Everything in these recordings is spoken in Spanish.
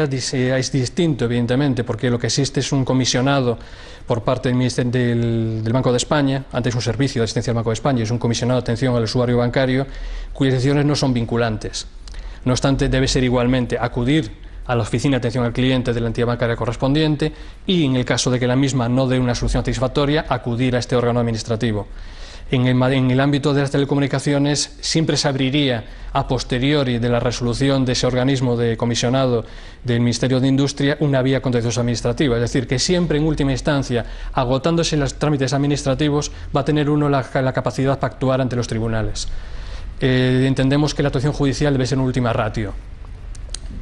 es distinto, evidentemente, porque lo que existe es un comisionado por parte del Banco de España, antes un servicio de asistencia del Banco de España, es un comisionado de atención al usuario bancario, cuyas decisiones no son vinculantes. No obstante, debe ser igualmente acudir a la oficina de atención al cliente de la entidad bancaria correspondiente y, en el caso de que la misma no dé una solución satisfactoria, acudir a este órgano administrativo. En el ámbito de las telecomunicaciones siempre se abriría a posteriori de la resolución de ese organismo de comisionado del Ministerio de Industria una vía contenciosa administrativa, es decir, que siempre en última instancia, agotándose los trámites administrativos, va a tener uno la capacidad para actuar ante los tribunales. Entendemos que la actuación judicial debe ser una última ratio.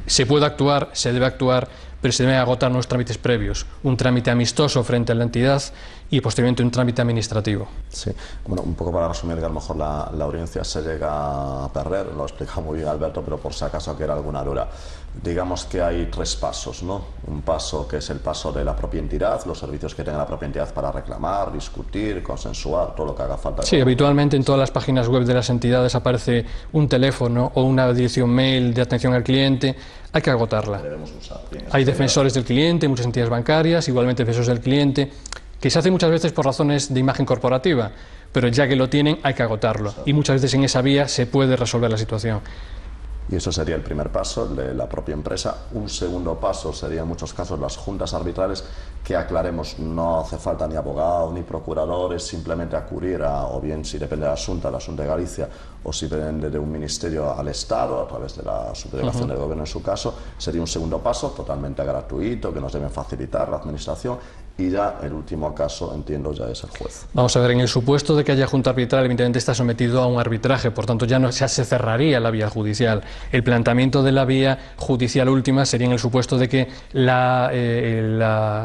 Se puede actuar, se debe actuar, pero se deben agotar unos trámites previos, un trámite amistoso frente a la entidad y posteriormente un trámite administrativo. Sí, bueno, un poco para resumir, que a lo mejor la audiencia se llega a perder, lo ha explicado muy bien Alberto, pero por si acaso quiera alguna duda. Digamos que hay tres pasos, ¿no? Un paso que es el paso de la propia entidad, los servicios que tenga la propia entidad para reclamar, discutir, consensuar, todo lo que haga falta. Sí, habitualmente en todas las páginas web de las entidades aparece un teléfono o una dirección mail de atención al cliente, hay que agotarla. Hay defensores del cliente, muchas entidades bancarias, igualmente defensores del cliente, que se hace muchas veces por razones de imagen corporativa, pero ya que lo tienen hay que agotarlo y muchas veces en esa vía se puede resolver la situación. Y eso sería el primer paso de la propia empresa. Un segundo paso sería en muchos casos las juntas arbitrales, que aclaremos, no hace falta ni abogado ni procuradores, simplemente acudir a, o bien si depende de la Xunta de Galicia, o si depende de un ministerio al Estado, a través de la subdelegación del Gobierno en su caso, sería un segundo paso totalmente gratuito, que nos deben facilitar la administración, y ya el último caso, entiendo, ya es el juez. Vamos a ver, en el supuesto de que haya junta arbitral, evidentemente está sometido a un arbitraje, por tanto ya se cerraría la vía judicial. El planteamiento de la vía judicial última sería en el supuesto de que la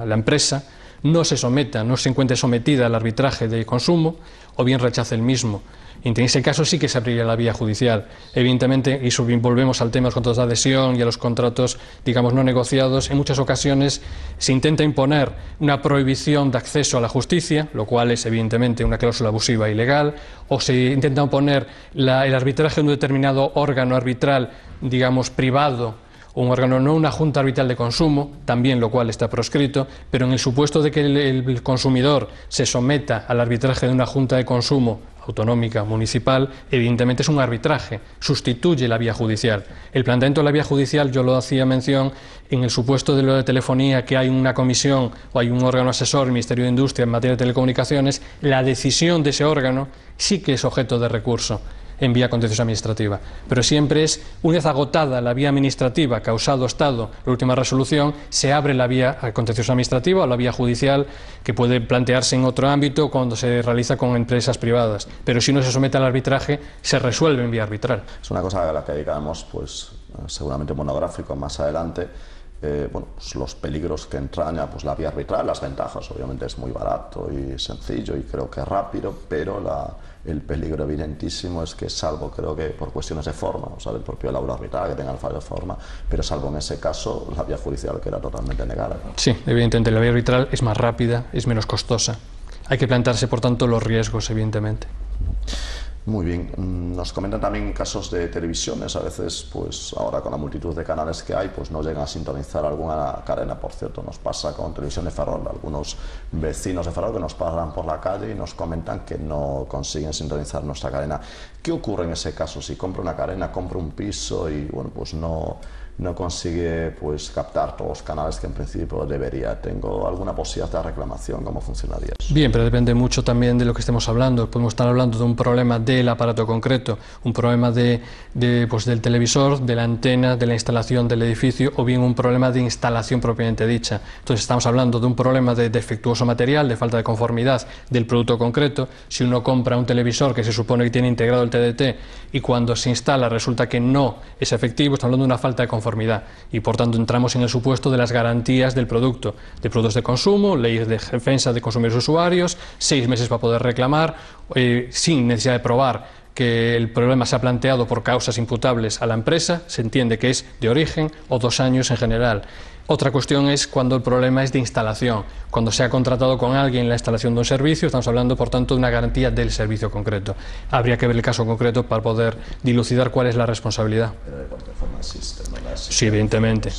empresa no se encuentre sometida al arbitraje de consumo o bien rechace el mismo. En ese caso sí que se abriría la vía judicial. Evidentemente, y volvemos al tema de los contratos de adhesión y a los contratos, digamos, no negociados, en muchas ocasiones se intenta imponer una prohibición de acceso a la justicia, lo cual es evidentemente una cláusula abusiva e ilegal, o se intenta imponer el arbitraje de un determinado órgano arbitral, digamos, privado, o un órgano, no una junta arbitral de consumo, también lo cual está proscrito, pero en el supuesto de que el consumidor se someta al arbitraje de una junta de consumo autonómica, municipal, evidentemente es un arbitraje, sustituye la vía judicial. El planteamiento de la vía judicial, yo lo hacía mención, en el supuesto de lo de telefonía, que hay una comisión o hay un órgano asesor, el Ministerio de Industria en materia de telecomunicaciones, la decisión de ese órgano sí que es objeto de recurso en vía contenciosa administrativa, pero siempre es, una vez agotada la vía administrativa, causado Estado la última resolución, se abre la vía contenciosa administrativa o la vía judicial, que puede plantearse en otro ámbito cuando se realiza con empresas privadas, pero si no se somete al arbitraje, se resuelve en vía arbitral. Es una cosa a la que dedicamos, pues, seguramente monográfico más adelante. Bueno, pues los peligros que entraña pues la vía arbitral, las ventajas, obviamente es muy barato y sencillo y creo que rápido, pero el peligro evidentísimo es que, salvo creo que por cuestiones de forma, o sea, del propio laudo arbitral que tenga el fallo de forma, pero salvo en ese caso la vía judicial queda totalmente negada, ¿no? Sí, evidentemente la vía arbitral es más rápida, es menos costosa. Hay que plantearse, por tanto, los riesgos, evidentemente. Muy bien, nos comentan también casos de televisiones, a veces pues ahora con la multitud de canales que hay pues no llegan a sintonizar alguna cadena. Por cierto, nos pasa con Televisión de Ferrol, algunos vecinos de Ferrol que nos paran por la calle y nos comentan que no consiguen sintonizar nuestra cadena. ¿Qué ocurre en ese caso? Si compra una cadena, compra un piso y bueno, pues no consigue pues captar todos los canales que en principio debería. ¿Tengo alguna posibilidad de reclamación? ¿Cómo funcionaría eso? Bien, pero depende mucho también de lo que estemos hablando. Podemos estar hablando de un problema del aparato concreto, un problema pues del televisor, de la antena, de la instalación del edificio, o bien un problema de instalación propiamente dicha. Entonces estamos hablando de un problema de defectuoso material, de falta de conformidad del producto concreto. Si uno compra un televisor que se supone que tiene integrado el TDT y cuando se instala resulta que no es efectivo, estamos hablando de una falta de conformidad y por tanto entramos en el supuesto de las garantías del producto, de productos de consumo, ley de defensa de consumidores y usuarios, 6 meses para poder reclamar, sin necesidad de probar que el problema se ha planteado por causas imputables a la empresa, se entiende que es de origen o 2 años en general. Otra cuestión es cuando el problema es de instalación, cuando se ha contratado con alguien la instalación de un servicio, estamos hablando por tanto de una garantía del servicio concreto. Habría que ver el caso concreto para poder dilucidar cuál es la responsabilidad. Sí, evidentemente.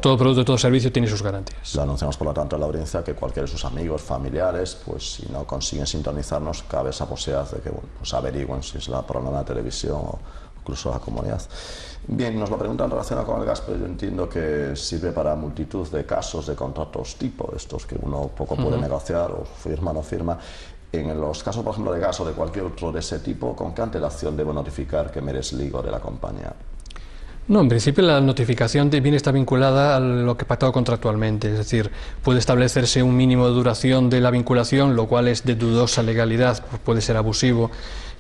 Todo producto, todo servicio tiene sus garantías. Le anunciamos por lo tanto a la audiencia que cualquiera de sus amigos, familiares, pues si no consiguen sintonizarnos, cabe esa posibilidad de que pues averigüen si es la problema de televisión o incluso la comunidad. Bien, nos lo preguntan relacionado con el gas, pero yo entiendo que sirve para multitud de casos de contratos tipo, estos que uno poco puede negociar o firma o no firma. En los casos, por ejemplo, de gas o de cualquier otro de ese tipo, ¿con qué antelación debo notificar que me desligo de la compañía? No, en principio la notificación bien está vinculada a lo que pactado contractualmente, es decir, puede establecerse un mínimo de duración de la vinculación, lo cual es de dudosa legalidad, puede ser abusivo,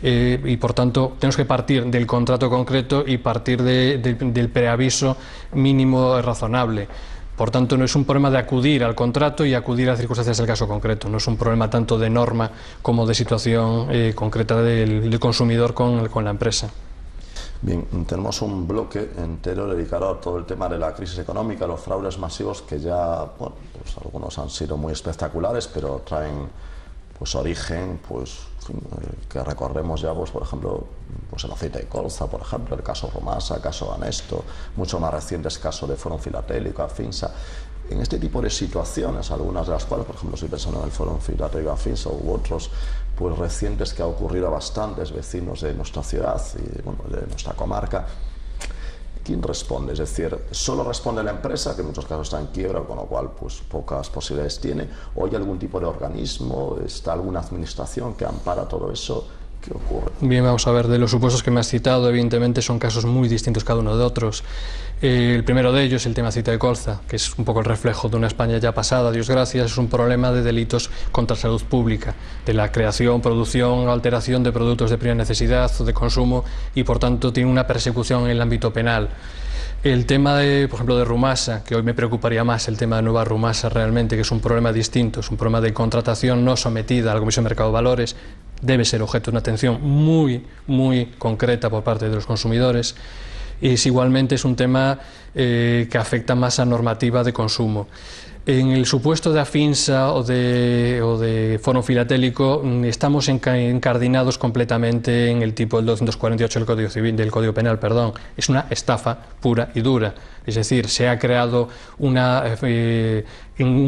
y por tanto tenemos que partir del contrato concreto y partir del preaviso mínimo razonable. Por tanto, no es un problema de acudir al contrato y acudir a las circunstancias del caso concreto, no es un problema tanto de norma como de situación concreta del consumidor con la empresa. Bien, tenemos un bloque entero dedicado a todo el tema de la crisis económica, los fraudes masivos que ya, bueno, pues algunos han sido muy espectaculares, pero traen pues origen, pues que recordemos ya, pues por ejemplo, pues el aceite de colza, por ejemplo, el caso Rumasa, el caso Banesto, mucho más recientes casos de Fórum Filatélico, Afinsa. En este tipo de situaciones, algunas de las cuales, por ejemplo, estoy pensando en el Fórum Filatélico, Afinsa u otros, pues recientes que ha ocurrido a bastantes vecinos de nuestra ciudad y bueno, de nuestra comarca. ¿Quién responde? Es decir, ¿solo responde la empresa, que en muchos casos está en quiebra, con lo cual pues pocas posibilidades tiene? ¿O hay algún tipo de organismo? ¿Está alguna administración que ampara todo eso? ¿Qué ocurre? Bien, vamos a ver, de los supuestos que me has citado, evidentemente son casos muy distintos cada uno de otros. El primero de ellos, el tema aceite de colza, que es un poco el reflejo de una España ya pasada, Dios gracias, es un problema de delitos contra la salud pública, de la creación, producción o alteración de productos de primera necesidad o de consumo y por tanto tiene una persecución en el ámbito penal. El tema, por ejemplo, de Rumasa, que hoy me preocuparía más el tema de Nueva Rumasa realmente, que es un problema distinto, es un problema de contratación no sometida a la Comisión de Mercado de Valores, debe ser objeto de una atención muy concreta por parte de los consumidores. Igualmente es un tema que afecta más a normativa de consumo. En el supuesto de Afinsa o de Fórum Filatélico estamos encardinados completamente en el tipo del 248 del Código Civil, del Código Penal, perdón. Es una estafa pura y dura. Es decir, se ha creado un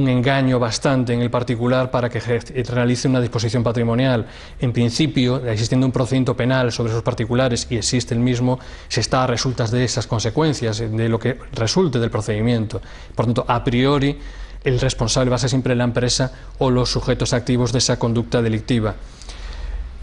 engaño bastante en el particular para que realice una disposición patrimonial. En principio, existiendo un procedimiento penal sobre esos particulares y existe el mismo, se está a resultas de esas consecuencias, de lo que resulte del procedimiento. Por tanto, a priori, el responsable va a ser siempre la empresa o los sujetos activos de esa conducta delictiva.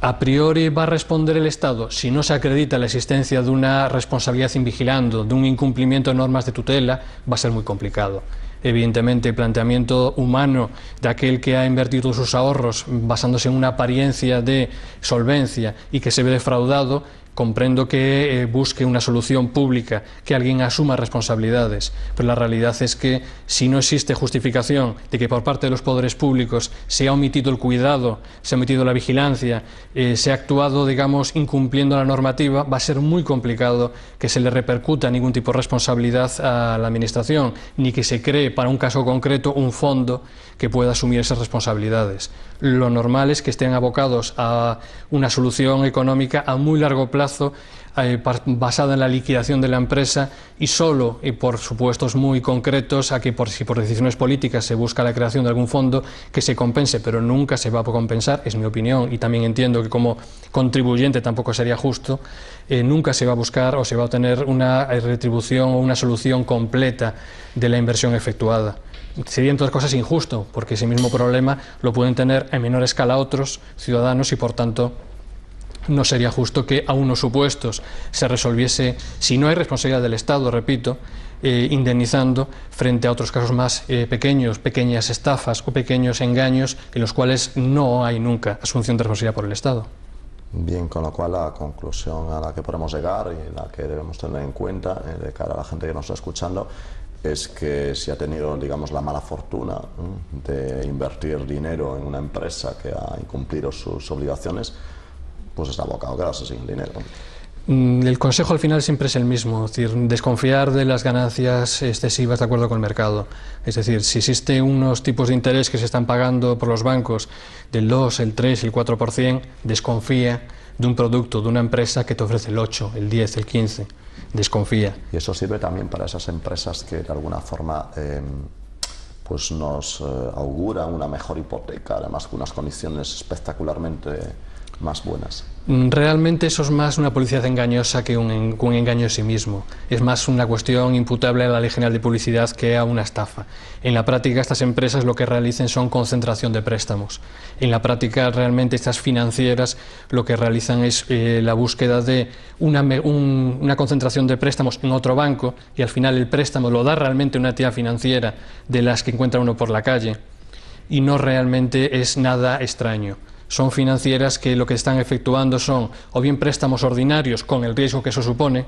A priori va a responder el Estado si no se acredita la existencia de una responsabilidad invigilando, de un incumplimiento de normas de tutela, va a ser muy complicado. Evidentemente, el planteamiento humano de aquel que ha invertido sus ahorros basándose en una apariencia de solvencia y que se ve defraudado, comprendo que busque una solución pública, que alguien asuma responsabilidades, pero la realidad es que si no existe justificación de que por parte de los poderes públicos se ha omitido el cuidado, se ha omitido la vigilancia, se ha actuado, digamos, incumpliendo la normativa, va a ser muy complicado que se le repercuta ningún tipo de responsabilidad a la Administración, ni que se cree para un caso concreto un fondo que pueda asumir esas responsabilidades. Lo normal es que estén abocados a una solución económica a muy largo plazo, basada en la liquidación de la empresa y solo, y por supuestos muy concretos, a que si por decisiones políticas se busca la creación de algún fondo que se compense, pero nunca se va a compensar, es mi opinión, y también entiendo que como contribuyente tampoco sería justo, nunca se va a buscar o se va a obtener una retribución o una solución completa de la inversión efectuada. Sería en todas cosas injusto, porque ese mismo problema lo pueden tener en menor escala otros ciudadanos y por tanto no sería justo que a unos supuestos se resolviese, si no hay responsabilidad del Estado, repito, indemnizando frente a otros casos más pequeños, pequeñas estafas o pequeños engaños en los cuales no hay nunca asunción de responsabilidad por el Estado. Bien, con lo cual la conclusión a la que podemos llegar y la que debemos tener en cuenta de cara a la gente que nos está escuchando es que si ha tenido, digamos, la mala fortuna de invertir dinero en una empresa que ha incumplido sus obligaciones, pues está abocado a quedarse sin el dinero. El consejo al final siempre es el mismo, es decir, desconfiar de las ganancias excesivas de acuerdo con el mercado. Es decir, si existen unos tipos de interés que se están pagando por los bancos del 2, el 3, el 4%, desconfía de un producto, de una empresa que te ofrece el 8, el 10, el 15, desconfía. Y eso sirve también para esas empresas que de alguna forma pues nos auguran una mejor hipoteca, además con unas condiciones espectacularmente más buenas. Realmente eso es más una publicidad engañosa que un engaño en sí mismo. Es más una cuestión imputable a la Ley General de Publicidad que a una estafa. En la práctica estas empresas lo que realizan son concentración de préstamos. En la práctica realmente estas financieras lo que realizan es la búsqueda de una concentración de préstamos en otro banco y al final el préstamo lo da realmente una entidad financiera de las que encuentra uno por la calle y no realmente es nada extraño. Son financieras que lo que están efectuando son o bien préstamos ordinarios con el riesgo que eso supone,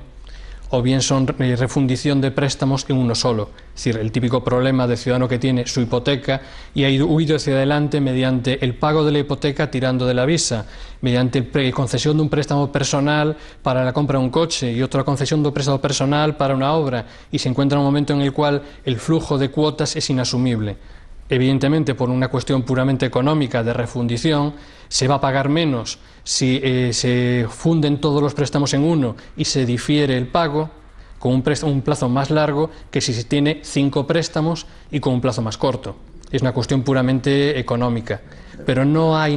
o bien son refundición de préstamos en uno solo. Es decir, el típico problema del ciudadano que tiene su hipoteca y ha huido hacia adelante mediante el pago de la hipoteca tirando de la visa, mediante la concesión de un préstamo personal para la compra de un coche y otra concesión de un préstamo personal para una obra, y se encuentra en un momento en el cual el flujo de cuotas es inasumible. Evidentemente, por una cuestión puramente económica de refundición, se va a pagar menos si se funden todos los préstamos en uno y se difiere el pago con un plazo más largo que si se tiene 5 préstamos y con un plazo más corto. Es una cuestión puramente económica, pero no hay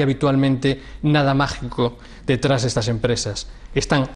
habitualmente nada mágico detrás de estas empresas. Están